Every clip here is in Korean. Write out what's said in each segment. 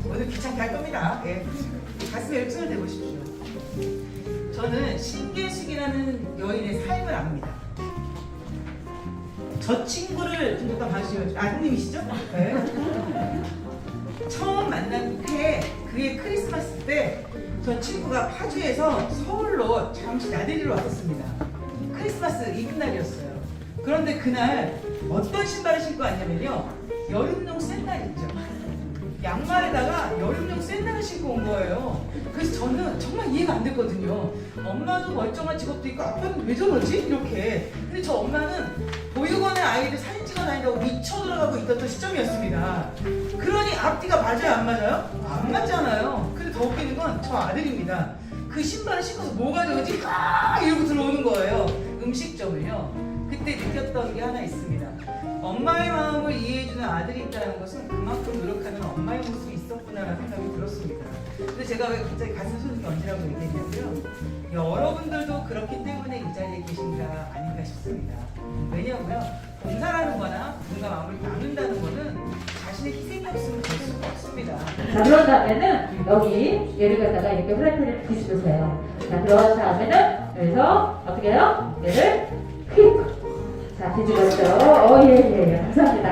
오늘 귀찮게 할 겁니다. 예. 가슴에 일손을 대보십시오. 저는 신계숙이라는 여인의 삶을 압니다. 저 친구를 좀 잠깐 봐주시면, 형님이시죠? 네. 처음 만난 해 그의 크리스마스 때 저 친구가 파주에서 서울로 잠시 나들이로 왔었습니다. 크리스마스 이브날이었어요. 그런데 그날 어떤 신발을 신고 왔냐면요, 여름용 샌들이죠. 양말에다가 여름용 샌들을 신고 온 거예요. 그래서 저는 정말 이해가 안 됐거든요. 엄마도 멀쩡한 직업도 있고 아빠는 왜 저러지? 이렇게. 근데 저 엄마는 보육원에 아이들 사진 찍어 다닌다고 미쳐 돌아가고 있던 시점이었습니다. 그러니 앞뒤가 맞아요, 안 맞아요? 안 맞잖아요. 근데 더 웃기는 건 저 아들입니다. 그 신발을 신고서 뭐가 저러지? 이러고 들어오는 거예요. 음식점을요. 그때 느꼈던 게 하나 있습니다. 엄마의 마음을 이해해주는 아들이 있다는 것은 그만큼 노력하는 엄마의 모습이 있었구나라는 생각이 들었습니다. 근데 제가 왜 갑자기 가슴 소리가 언제라고 얘기했냐고요? 여러분들도 그렇기 때문에 이 자리에 계신가 아닌가 싶습니다. 왜냐고요? 봉사라는 거나 누군가 마음을 나눈다는 거는 자신의 희생이 없으면 될 수가 없습니다. 자, 그런 다음에는 여기 얘를 갖다가 이렇게 플라트를 뒤집으세요. 자, 그런 다음에는 여기서 어떻게 해요? 얘를 휙! 자, 뒤집었죠? 예, 감사합니다.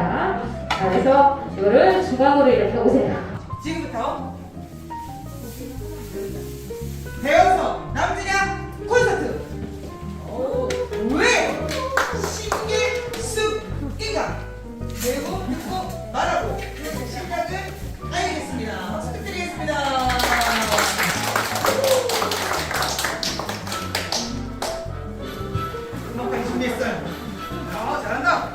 자, 그래서 이거를 중앙으로 이렇게 오세요. 지금부터 배워서 남느냐 콘서트. 왜 신계숙인가? 배우고 듣고 말하고 시작을 알겠습니다. 박수 부탁드리겠습니다. 음악까지 준비했어요. 잘한다.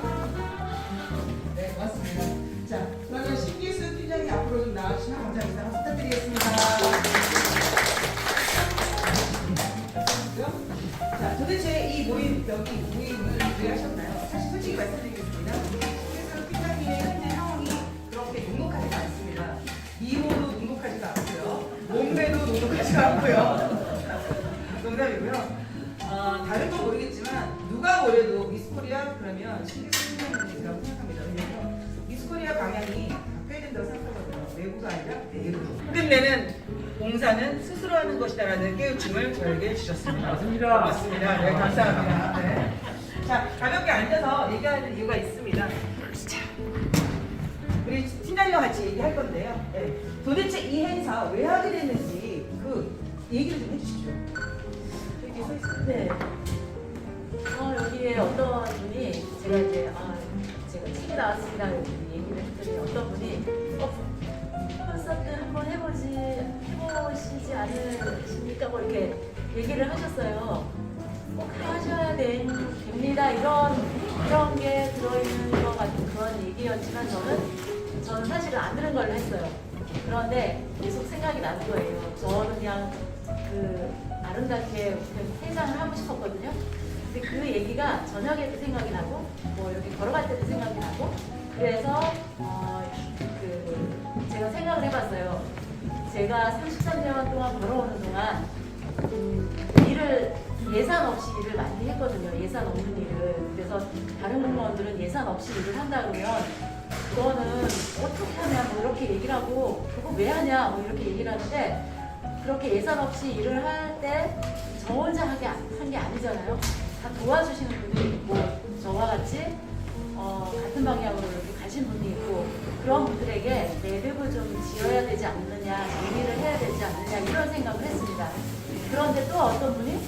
네, 고맙습니다. 자, 그러면 신기수 팀장이 앞으로 좀 나와주시면 감사합니다. 박수 부탁드리겠습니다. 자, 도대체 이 모임, 여기 모임을 왜 하셨나요? 사실 솔직히 말씀드리겠습니다. 신기수 팀장님의 현재 상황이 그렇게 녹록하지가 않습니다. 미모도 녹록하지가 않고요. 몸매도 녹록하지가 않고요. 농담이고요. 다른 건 모르겠지만 누가 뭐래도 미스코리아 그러면 신기수 팀장님이라고 생각합니다. 왜냐면 미스코리아 방향이 바뀌어야 된다고 생각하거든요. 외부가 아니라 내부로. 끝내는 봉사는 스스로 하는 것이다라는 깨우침을 저에게 주셨습니다. 맞습니다. 맞습니다. 네, 감사합니다. 네. 자, 가볍게 앉아서 얘기하는 이유가 있습니다. 자, 우리 팀장님과 같이 얘기할 건데요. 네. 도대체 이 행사 왜 하게 됐는지 그 얘기를 좀 해주십시오. 여기 서 있어요. 네. 여기에 어떤 분이 제가 이제 제가 책이 나왔습니다 얘기를 했더니 어떤 분이 콘서트 한번 해보시지 않으십니까? 뭐 이렇게 얘기를 하셨어요. 꼭 하셔야 됩니다. 이런 게 들어있는 것 같은 그런 얘기였지만 저는 사실은 안 들은 걸로 했어요. 그런데 계속 생각이 나는 거예요. 저는 그냥 아름답게 해장을 하고 싶었거든요. 근데 그 얘기가 저녁에도 생각이 나고 뭐 이렇게 걸어갈 때도 생각이 나고 그래서 제가 생각을 해봤어요. 제가 33년 동안 걸어오는 동안 일을 예산 없이 일을 많이 했거든요. 예산 없는 일을. 그래서 다른 공무원들은 예산 없이 일을 한다 그러면 그거는 어떻게 하냐 뭐 이렇게 얘기를 하고 그거 왜 하냐 뭐 이렇게 얘기를 하는데 그렇게 예산 없이 일을 할 때 저 혼자 한 게 아니잖아요. 다 도와주시는 분들이 있고 저와 같이 같은 방향으로 이렇게 가신 분이 있고 그런 분들에게 매듭을 좀 지어야 되지 않느냐 얘기를 해야 되지 않느냐 이런 생각을 했습니다. 그런데 또 어떤 분이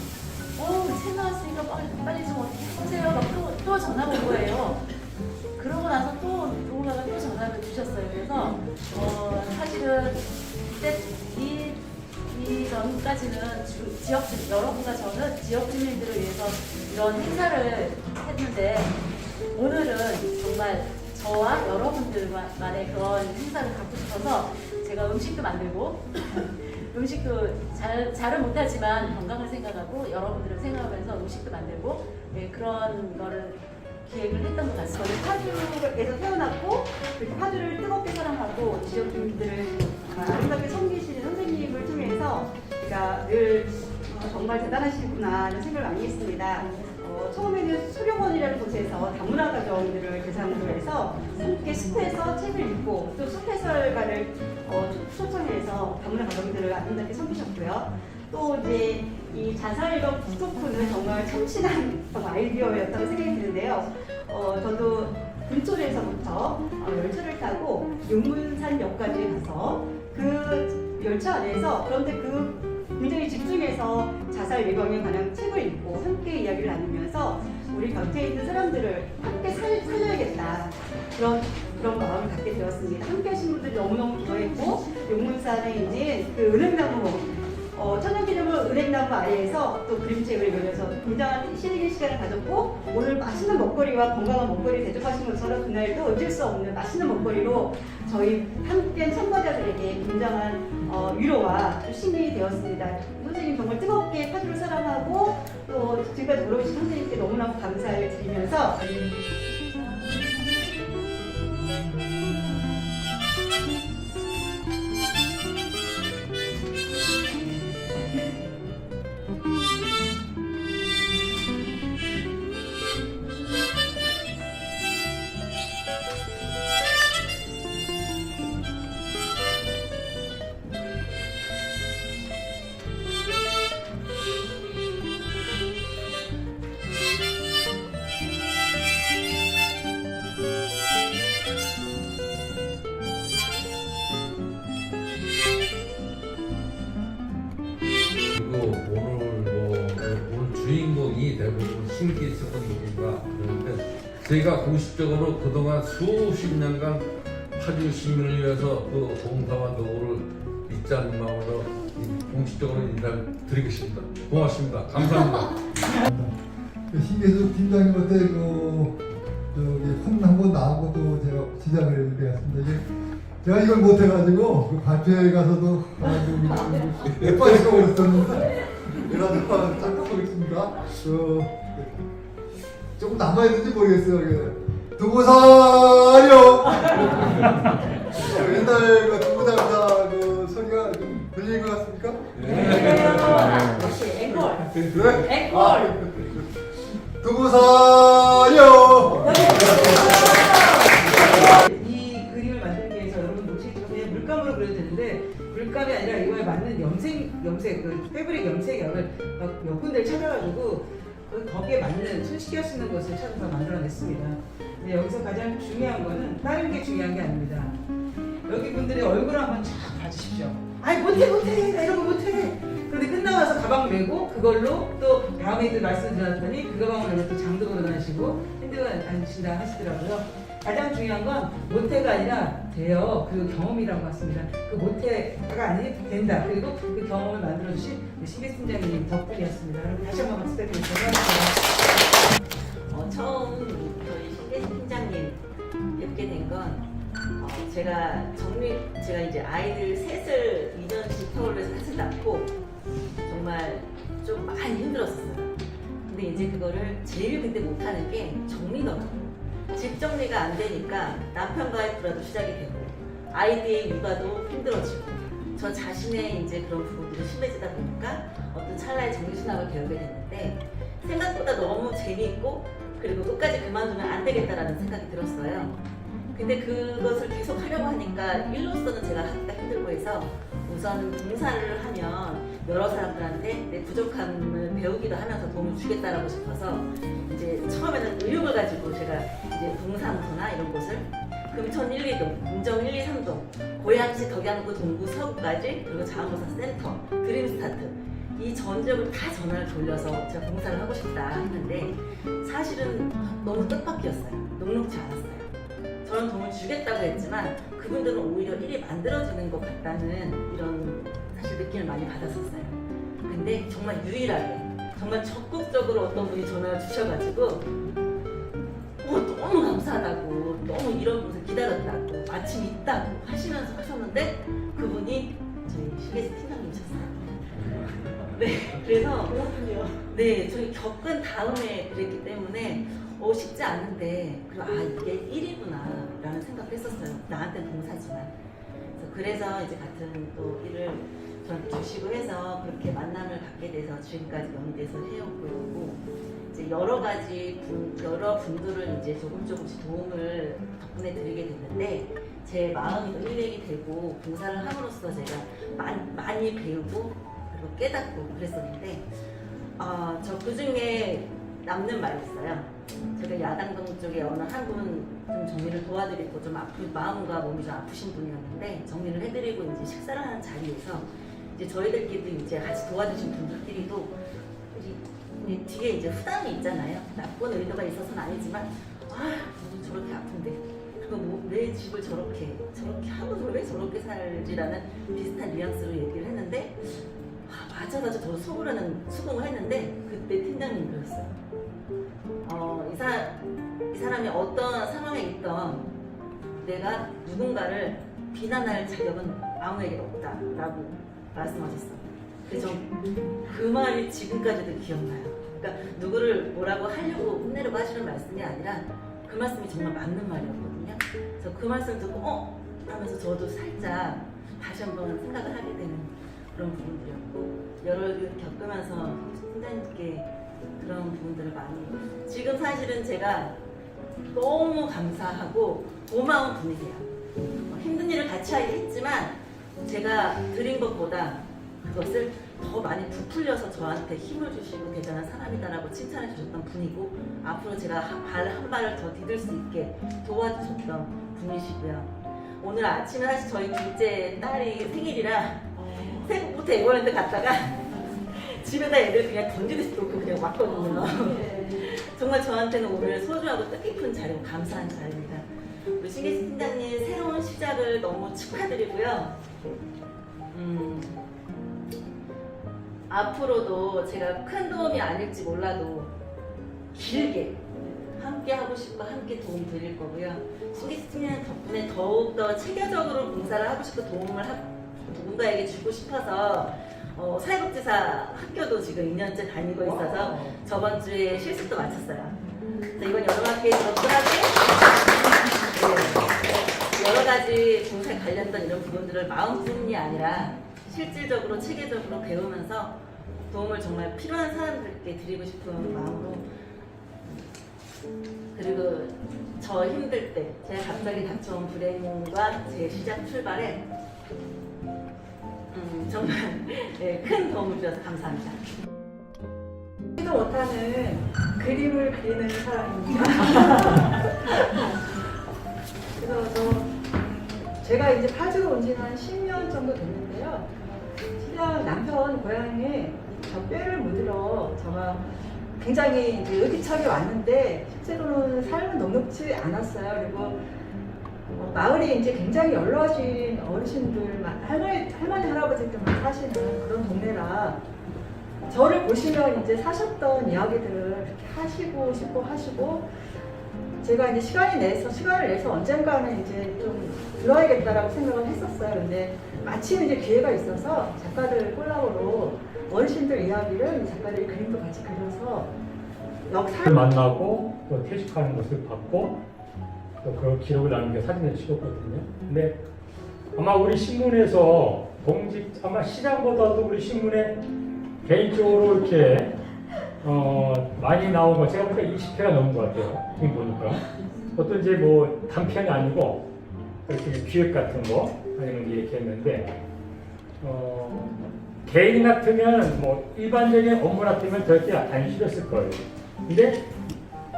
책 나왔으니까 빨리 좀 어떻게 해보세요 막 또 전화가 온 거예요. 그러고 나서 또 누군가가 또 전화를 주셨어요. 그래서 사실은 그때 이 전까지는 여러분과 저는 지역 주민들을 위해서 이런 행사를 했는데 오늘은 정말 저와 여러분들만의 그런 행사를 갖고 싶어서 제가 음식도 만들고 음식도 잘은 못하지만 건강을 생각하고 여러분들을 생각하면서 음식도 만들고 그런 거를 기획을 했던 것 같습니다. 저는 파주에서 태어났고 파주를 뜨겁게 사랑하고 지역 주민들을 아름답게 섬기시는 선생님을 통해서 제가 늘 정말 대단하시구나 하는 생각을 많이 했습니다. 처음에는 수령원이라는 곳에서 다문화 가정들을 대상으로 해서 함께 숲에서 책을 읽고 또 숲해설가를 초청해서 다문화 가정들을 아름답게 섬기셨고요. 또 이제 이 자살앨범 북토크는 정말 참신한 아이디어였다고 생각이 드는데요. 저도 금초리에서부터 열차를 타고 용문산역까지 가서 그 열차 안에서 그런데 굉장히 집중해서 자살 예방에 관한 책을 읽고 함께 이야기를 나누면서 우리 곁에 있는 사람들을 함께 살려야겠다 그런 마음을 갖게 되었습니다. 함께 하신 분들이 너무너무 좋아했고 용문산에 있는 그 은행나무 천연기념물 은행나무 아래에서 또 그림책을 그려서 굉장한 힐링의 시간을 가졌고 오늘 맛있는 먹거리와 건강한 먹거리 대접하신 것처럼 그날도 어쩔 수 없는 맛있는 먹거리로 저희 함께한 참가자들에게 굉장한 위로와 힘이 되었습니다. 선생님 정말 뜨겁게 파주를 사랑하고 또 지금까지 돌아오신 선생님께 너무너무 감사를 드리면서 오늘 주인공이 대부분 신기 있었던 곡인가 그런데 저희가 공식적으로 그동안 수십 년간 파주 시민을 위해서 그 봉사와 노고를 잊지 않는 마음으로 공식적으로 인사를 드리겠습니다. 고맙습니다. 감사합니다. 신계수 팀장님한테 한번 나오고도 제가 지장을 드렸습니다. 제가 이걸 못해가지고 그 발표회 가서도 몇 번이 써버렸었는데 이러다가 잠깐만 있습니다. 조금 남아있는지 모르겠어요. 두부사요. 옛날 그 두부장사 그 소리가 좀 들리는 것 같습니까? 네. 역시 앵콜. 그래? 앵콜. 두부사요. 이 그림을 만들기 위해서 여러분 놓치기 전에 물감으로 그려도 되는데 물감이 아니라 이거에 맞는 염색 그 패브릭 염색약을 몇 군데를 찾아가지고 거기에 맞는 손쉽게 할 수 있는 것을 찾아서 만들어냈습니다. 근데 여기서 가장 중요한 거는 다른 게 중요한 게 아닙니다. 여기 분들의 얼굴을 한번 쫙 봐주십시오. 아이 못해 나 이런 거 못해. 그런데 끝나고 나서 가방 메고 그걸로 또 다음에 말씀드렸더니 그 가방을 메고 또 장도 보러 다니시고 힘들어 다니신다 하시더라고요. 가장 중요한 건 못해가 아니라 돼요. 그 경험이라고 했습니다. 그 못해가 아니 된다. 그리고 그 경험을 만들어주신 신계수 팀장님 덕분이었습니다. 여러분 다시 한번 박수 드리겠습니다. 처음 저희 신계수 팀장님 뵙게 된 건 제가 이제 아이들 셋을 2년씩 서울에서 셋을 낳고 정말 좀 많이 힘들었었어요. 근데 이제 그거를 제일 그때 못하는 게 정리더라고요. 집 정리가 안 되니까 남편과의 불화도 시작이 되고 아이들의 육아도 힘들어지고 저 자신의 이제 그런 부분들이 심해지다 보니까 어떤 찰나의 정신순환을 배우게 됐는데 생각보다 너무 재미있고 그리고 끝까지 그만두면 안 되겠다라는 생각이 들었어요. 근데 그것을 계속 하려고 하니까 일로서는 제가 하기가 힘들고 해서 우선 봉사를 하면 여러 사람들한테 내 부족함을 배우기도 하면서 도움을 주겠다라고 싶어서 이제 처음에는 의욕을 가지고 제가 이제 봉사무소나 이런 곳을 금천 1, 2동, 금정 1, 2, 3동, 고양시, 덕양구, 동구, 서구까지 그리고 자원봉사 센터, 드림스타트 이 전 지역을 다 전화를 돌려서 제가 봉사를 하고 싶다 했는데 사실은 너무 뜻밖이었어요. 녹록지 않았어요. 저는 도움을 주겠다고 했지만 그분들은 오히려 일이 만들어지는 것 같다는 이런 사실 느낌을 많이 받았었어요. 근데 정말 유일하게 정말 적극적으로 어떤 분이 전화를 주셔가지고 너무 감사하다고 너무 이런 곳을 기다렸다고 마침 있다고 하시면서 하셨는데 그분이 저희 신계수 팀장님이셨어요. 네, 그래서 네, 저희 겪은 다음에 그랬기 때문에 쉽지 않은데 그리고 이게 일이구나 라는 생각을 했었어요. 나한테는 봉사지만. 그래서 이제 같은 또 일을 주시고 해서 그렇게 만남을 갖게 돼서 지금까지 연대에서 해오고 있고, 이제 여러 가지 여러 분들을 이제 조금씩 도움을 덕분에 드리게 됐는데, 제 마음이 힐링이 되고 봉사를 함으로써 제가 많이 배우고 그리고 깨닫고 그랬었는데, 저 그중에 남는 말이 있어요. 제가 야당동 쪽에 어느 한 분 좀 정리를 도와드리고 좀 마음과 몸이 좀 아프신 분이었는데 정리를 해드리고 이제 식사를 하는 자리에서 이제 저희들끼리도 이제 같이 도와주신 분들끼리도 뒤에 이제 후담이 있잖아요. 나쁜 의도가 있어서는 아니지만 저렇게 아픈데 그거 내 집을 저렇게 하고 왜 저렇게 살지라는 비슷한 뉘앙스로 얘기를 했는데, 맞아 저도 수긍을 했는데 그때 팀장님 그랬어요. 이 사람이 어떤 상황에 있던 내가 누군가를 비난할 자격은 아무에게도 없다라고 말씀하셨어요. 그래서 그 말이 지금까지도 기억나요. 그러니까 누구를 뭐라고 하려고 혼내려고 하시는 말씀이 아니라 그 말씀이 정말 맞는 말이었거든요. 그래서 그 말씀을 듣고 하면서 저도 살짝 다시 한번 생각을 하게 되는 그런 부분들이었고, 여러 일 겪으면서 팀장님께 그런 부분들을 많이, 지금 사실은 제가 너무 감사하고 고마운 분이세요. 힘든 일을 같이 하긴 했지만 제가 드린 것보다 그것을 더 많이 부풀려서 저한테 힘을 주시고 대단한 사람이다라고 칭찬해 주셨던 분이고, 앞으로 제가 한 발을 더 디딜 수 있게 도와주셨던 분이시고요. 오늘 아침에 사실 저희 둘째 딸이 생일이라 새벽부터 에버랜드 갔다가 집에다 애들 그냥 던지듯이 놓고 그냥 왔거든요. 정말 저한테는 오늘 소중하고 뜻깊은 자리고 감사한 자리입니다. 우리 신기수 팀장님 새로운 시작을 너무 축하드리고요. 앞으로도 제가 큰 도움이 아닐지 몰라도 길게 함께 하고 싶고 함께 도움 드릴 거고요. 신기수 팀장님 덕분에 더욱더 체계적으로 봉사를 하고 싶고 도움을 누군가에게 주고 싶어서 사회복지사 학교도 지금 2년째 다니고 있어서 저번 주에 실습도 마쳤어요. 이번 여름학기에 접근하게 여러 가지 봉사에 관련된 이런 부분들을 마음뿐이 아니라 실질적으로 체계적으로 배우면서 도움을 정말 필요한 사람들께 드리고 싶은 마음으로, 그리고 저 힘들 때 제가 갑자기 닥쳐온 불행과 제 시작 출발에 정말 큰 도움을 주셔서 감사합니다. 하지도 못하는 그림을 그리는 사람입니다. 그래서 제가 이제 파주로 온 지는 한 10년 정도 됐는데요. 신랑 남편 고향에 저 뼈를 묻으러 제가 굉장히 이제 의기척이 왔는데 실제로는 삶은 녹록지 않았어요. 그리고 마을이 이제 굉장히 연로하신 어르신들, 할머니, 할아버지들만 사시는 그런 동네라 저를 보시면 이제 사셨던 이야기들을 이렇게 하시고 싶고 하시고, 제가 이제 시간을 내서 언젠가는 이제 좀 들어야겠다라고 생각을 했었어요. 근데 마침 이제 기회가 있어서 작가들 콜라보로 어르신들 이야기를 작가들이 그림도 같이 그려서 역사를 만나고 또 퇴직하는 것을 봤고 또 그 기록을 남겨 사진을 찍었거든요. 근데 아마 우리 신문에서 아마 시장보다도 우리 신문에 개인적으로 이렇게 많이 나온 거 제가 보니까 20회가 넘은 것 같아요. 지금 보니까 어떤 이제 뭐 단편이 아니고 이렇게 기획 같은 거 아니면 이렇게 했는데 개인 같으면 뭐 일반적인 업무 같으면 절대 안 실렸을 거예요. 근데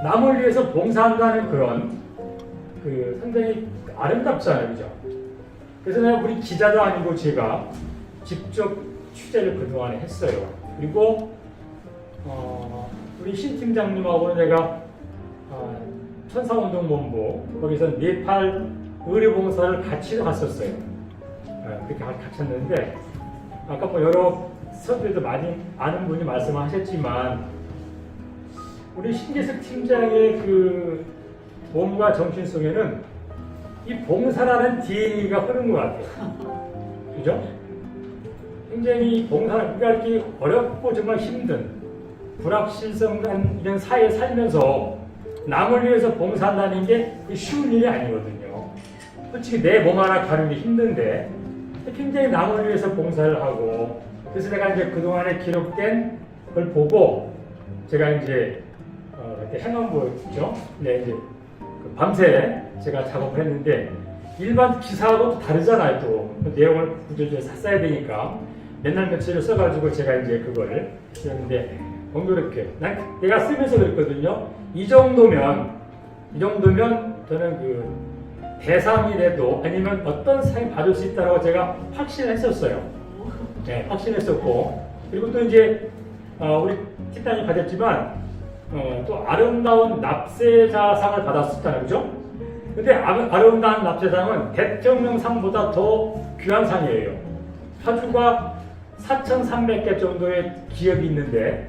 남을 위해서 봉사한다는 그런 상당히 아름답잖아요, 그죠? 그래서 내가 우리 기자도 아니고 제가 직접 취재를 그동안에 했어요. 그리고 우리 신 팀장님하고 내가 천사운동본부 거기서 네팔 의료봉사를 같이 갔었어요. 그렇게 같이 했는데 아까 뭐 여러 선배도 많이 아는 분이 말씀하셨지만 우리 신기숙 팀장의 그 몸과 정신 속에는 이 봉사라는 DNA가 흐른 것 같아요. 그죠? 굉장히 그러니까 이렇게 어렵고 정말 힘든 불확실성한 이런 사회에 살면서 남을 위해서 봉사한다는 게 쉬운 일이 아니거든요. 솔직히 내 몸 하나 가는 게 힘든데 굉장히 남을 위해서 봉사를 하고, 그래서 내가 이제 그동안에 기록된 걸 보고 제가 이제 행안부였죠. 네, 이제 그 밤새 제가 작업을 했는데 일반 기사하고 다르잖아요. 또 내용을 구조적으로 샀어야 되니까 맨날 며칠을 써가지고 제가 이제 그걸 쓰는데 공교롭게 내가 쓰면서 그랬거든요. 이 정도면 저는 그 대상이라도 아니면 어떤 상이 받을 수 있다라고 제가 확신을 했었어요. 네, 확신했었고, 그리고 또 이제 우리 티탄이 받았지만 또 아름다운 납세자상을 받았었잖아요, 그죠? 근데 아름다운 납세자상은 대통령상보다 더 귀한 상이에요. 파주가 4,300개 정도의 기업이 있는데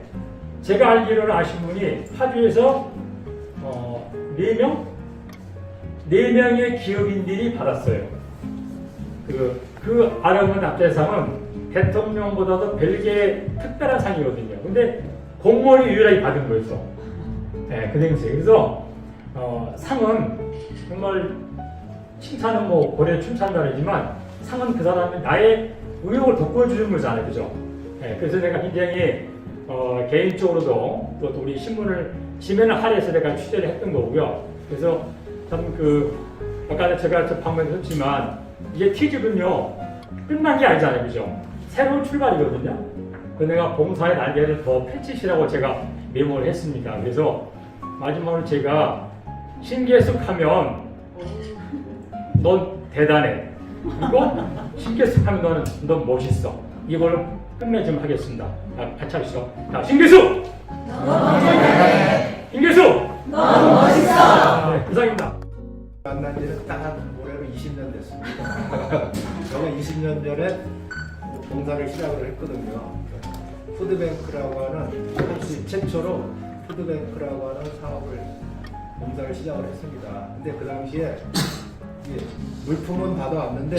제가 알기로는 아신 분이 파주에서 4명의 기업인들이 받았어요. 그 아름다운 납세자상은 대통령보다도 별개의 특별한 상이거든요. 근데 공무원이 유일하게 받은 거였어. 네, 그 당시에. 그래서 상은 정말 칭찬은 뭐 고래 춤찬다르지만 상은 그 사람이 나의 의욕을 돋궈주는 거잖아요, 그죠? 네, 그래서 내가 굉장히 개인적으로도 또 우리 신문을 지면을 할애해서 내가 취재를 했던 거고요. 그래서 참 아까 제가 방문했지만 이게 퀴즈는요 끝난 게 아니잖아요, 그죠? 새로운 출발이거든요. 그래서 내가 봉사의 날개를 더 펼치시라고 제가 메모를 했습니다. 그래서 마지막으로 제가 신계숙하면 넌 대단해. 그리고 신계숙하면 넌 멋있어. 이걸로 끝내 좀 하겠습니다. 같이 하시죠. 자, 신계숙! 신계숙! 너무 멋있어! 네, 이상입니다. 만난 지는 딱 올해로 20년 됐습니다. 저는 20년 전에 봉사를 시작을 했거든요. 푸드뱅크라고 하는 한국 최초로 푸드뱅크라고 하는 사업을 봉사를 시작을 했습니다. 근데 그 당시에 물품은 받아왔는데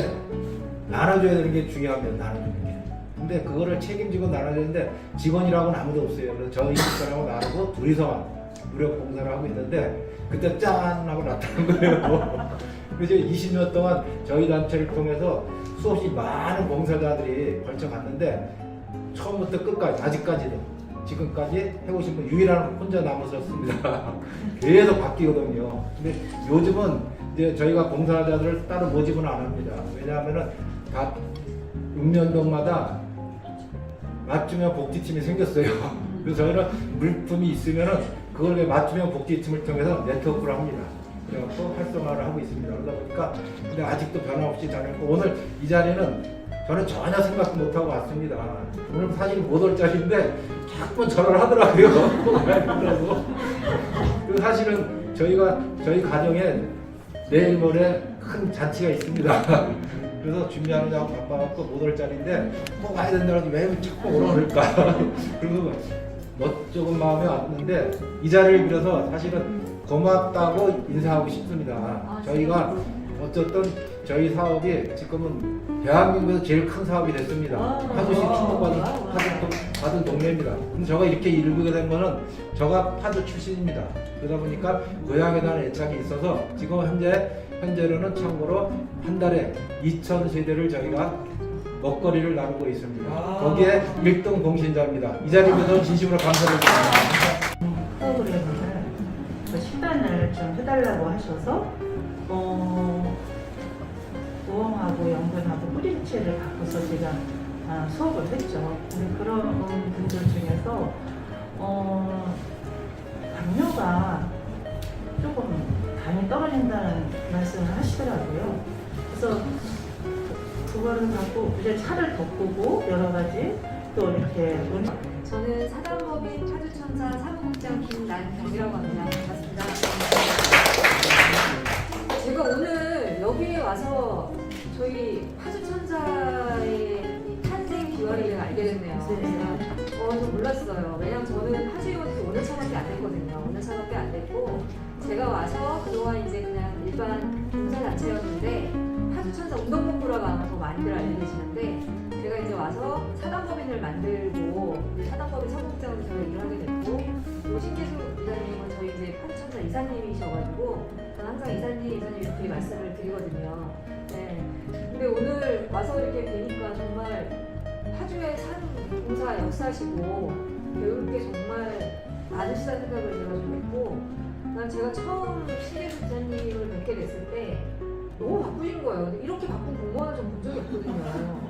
나눠줘야 되는 게 중요합니다. 나눠주는 게. 근데 그거를 책임지고 나눠야 되는데 직원이라고는 아무도 없어요. 그래서 저희 집사람하고 나누고 둘이서만 무력 봉사를 하고 있는데 그때 짠 하고 나타난 거예요. 그래서 20년 동안 저희 단체를 통해서 수없이 많은 봉사자들이 걸쳐갔는데 처음부터 끝까지 아직까지도 지금까지 해오신 분 유일한 혼자 남으셨습니다. 계속 바뀌거든요. 근데 요즘은 이제 저희가 봉사자들을 따로 모집은 안 합니다. 왜냐하면은 각 6년도마다 맞춤형 복지팀이 생겼어요. 그래서 저희는 물품이 있으면은 그걸 맞춤형 복지팀을 통해서 네트워크를 합니다. 그래갖고 활성화를 하고 있습니다. 그러다 보니까 근데 아직도 변함없이 잘했고 오늘 이 자리는 저는 전혀 생각도 못하고 왔습니다. 오늘 사실 못 올 자리인데 자꾸 전화를 하더라고요. 그래서 사실은 저희 가정에 내일 모레 큰 잔치가 있습니다. 그래서 준비하느라고 바빠갖고 못 올 자리인데 꼭 와야 된다고 왜 자꾸 오라 그럴까. 그리고 조금 마음에 왔는데 이 자리를 빌어서 사실은 고맙다고 인사하고 싶습니다. 저희가 어쨌든 저희 사업이 지금은 대한민국에서 제일 큰 사업이 됐습니다. 파주시 축복받은 동네입니다. 근데 제가 이렇게 이루게 된 거는 제가 파주 출신입니다. 그러다 보니까 고향에 대한 애착이 있어서 지금 현재로는 참고로 한 달에 2,000세대를 저희가 먹거리를 나누고 있습니다. 거기에 1등 공신자입니다. 이 자리에서 진심으로 감사드립니다. 프로그램을 식단을 좀 해달라고 하셔서 우엉하고 연근하고 뿌리채를 바꿔서 제가 수업을 했죠. 근데 그런 분들 중에서 당뇨가 조금 당이 떨어진다는 말씀을 하시더라고요. 그래서 그거를 갖고 이제 차를 덮고 여러 가지 또 이렇게 저는 사단법인 파주천사 사무국장 김난경이라고 합니다. 반갑습니다. 제가 오늘 여기에 와서 저희 파주천사의 탄생 기원을 알게 됐네요. 좀 몰랐어요. 왜냐면 저는 파주에 온 지 오늘 차밖에 안 됐거든요. 오늘 차밖에 안 됐고 제가 와서 그동안 이제 그냥 일반 봉사단체였는데 파주천사 운동본부라고 아마 더 많이들 알고 계시는데 제가 이제 와서 사단법인을 만들고 사단법인 사무국장으로 제가 일을 하게 됐고 또 신계수 이사님은 저희 이제 파주천사 이사님이셔가지고 저는 항상 이사님 이렇게 말씀을 드리거든요. 네. 근데 오늘 오늘 와서 이렇게 뵈니까 정말 파주의 산 봉사 역사시고 배울 게 정말 많으시다는 생각을 제가 좀 했고, 난 제가 처음 신예수자님을 뵙게 됐을 때 너무 바쁘신 거예요. 이렇게 바쁜 공무원을 좀 본 적이 없거든요.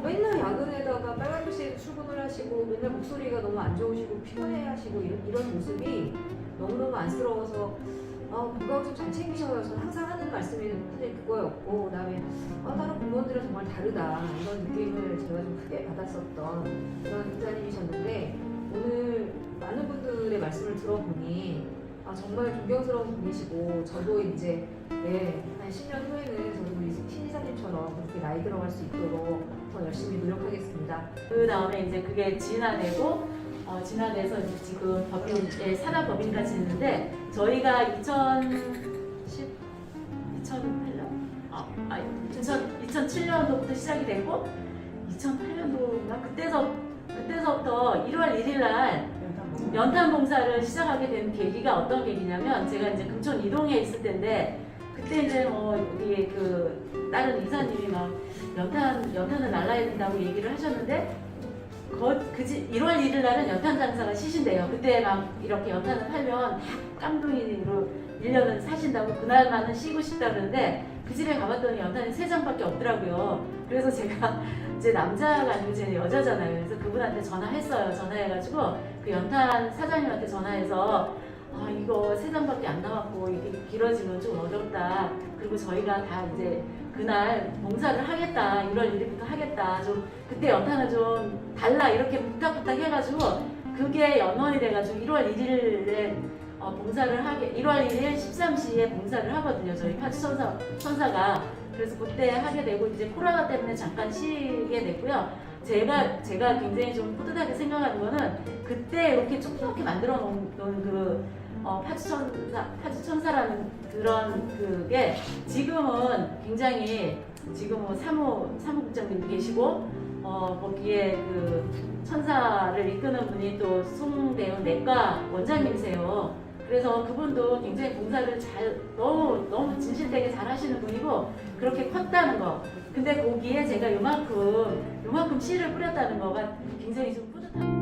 맨날 야근에다가 빨간 글씨에 출근을 하시고 맨날 목소리가 너무 안 좋으시고 피곤해하시고 이런 모습이 너무너무 안쓰러워서 건강 좀 잘 챙기셔요. 저는 항상 하는 말씀이 사실 그거였고, 그다음에 다른 공무원들은 정말 다르다 이런 느낌을 제가 좀 크게 받았었던 그런 기자님이셨는데, 오늘 많은 분들의 말씀을 들어보니 정말 존경스러운 분이시고, 저도 이제 한 10년 후에는 저도 우리 신이사님처럼 그렇게 나이 들어갈 수 있도록 더 열심히 노력하겠습니다. 그 다음에 이제 그게 진화되고 진화돼서 이제 지금 법인, 산하 법인까지 있는데, 저희가 2007년도부터 시작이 됐고 2008년도인가 그때서부터 1월 1일 날 연탄 봉사를 시작하게 된 계기가 어떤 계기냐면, 제가 이제 금천 이동에 있을 때인데, 그때 이제 여기 그 다른 이사님이 막 연탄을 날라야 된다고 얘기를 하셨는데, 1월 1일 날은 연탄 장사가 시신대요. 그때 막 이렇게 연탄을 팔면 깜둥이로 1년은 사신다고, 그날만은 쉬고 싶다 그러는데, 그 집에 가봤더니 연탄이 3장밖에 없더라고요. 그래서 제가 제 남자가 아니고 제 여자잖아요. 그래서 그분한테 전화했어요. 전화해가지고 그 연탄 사장님한테 전화해서 이거 3장밖에 안 남았고 이게 길어지면 좀 어렵다. 그리고 저희가 다 이제 그날 봉사를 하겠다. 1월 1일부터 하겠다. 좀 그때 연탄을 좀 달라 이렇게 부탁 해가지고, 그게 연원이 돼가지고 1월 1일에 봉사를 1월 1일 13시에 봉사를 하거든요. 저희 파주 천사가. 그래서 그때 하게 되고, 이제 코로나 때문에 잠깐 쉬게 됐고요. 제가 굉장히 좀 뿌듯하게 생각하는 거는, 그때 이렇게 조그맣게 만들어 놓은 그 파주 천사라는 그런 그게 지금은 굉장히, 지금 사무국장님도 계시고, 거기에 그 천사를 이끄는 분이 또 송대훈 내과 원장님이세요. 그래서 그분도 굉장히 봉사를 너무 진실되게 잘 하시는 분이고, 그렇게 컸다는 거. 근데 거기에 제가 요만큼 씨를 뿌렸다는 거가 굉장히 좀 뿌듯합니다.